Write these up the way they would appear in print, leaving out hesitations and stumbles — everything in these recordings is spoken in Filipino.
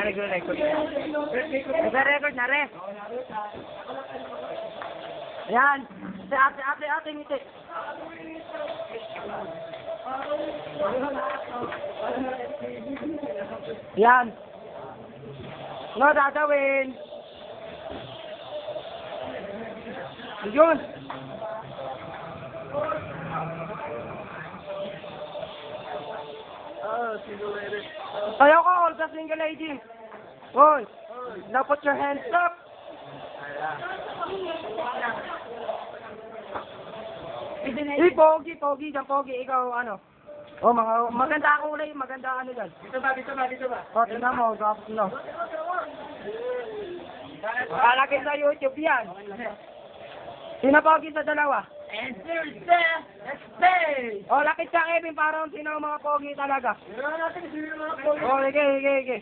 Nag-record. Nag-record na rin. Ayan. Ate, ngiti. Yan. Ano dadawin? Yun. Tayo ka, all the single lady. Hoy. Now put your hands up. Pogi, dyan pogi, ikaw ano? Oh, maganda ang kulay, maganda ano dyan. Dito ba? Oh, tingnan mo, gapos no. Makalagay sa YouTube yan. Sino pogi sa dalawa? Oh, lapit ka Kevin, parang sino mga pogi talaga. Oh, sige.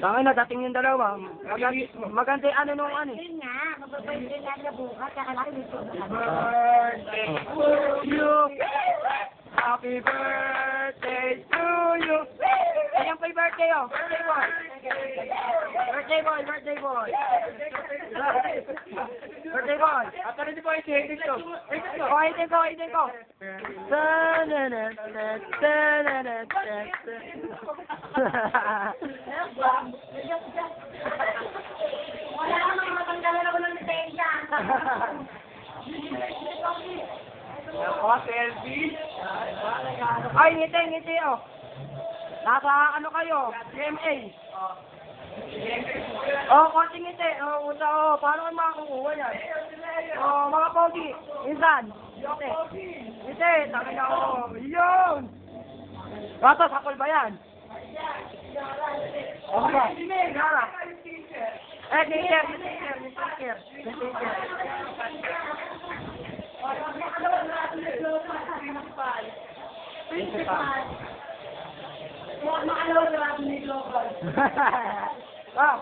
Tangin na, dating yung dalawa. Maganda yung ano nung ano. Yun nga, magpapalitin lang na bukas, kaya lang dito. Happy birthday to you. Ayan pa yung birthday oh. Birthday boy. At ano di po itin ko? Oh, itin ko. Wala ka mga matanggalan ako ng lisensya. Selfie. Ay, ngiti oh. Nasa ano kayo? GMA. Oh, konting ngiti. Oh, paano kayo makakukuha yan? Oh, mga pogi. Insan. Ngiti. Tangin na ako. Yun. Bata, sakol ba yan? Oh, ba? Gara. Sticker. Ah,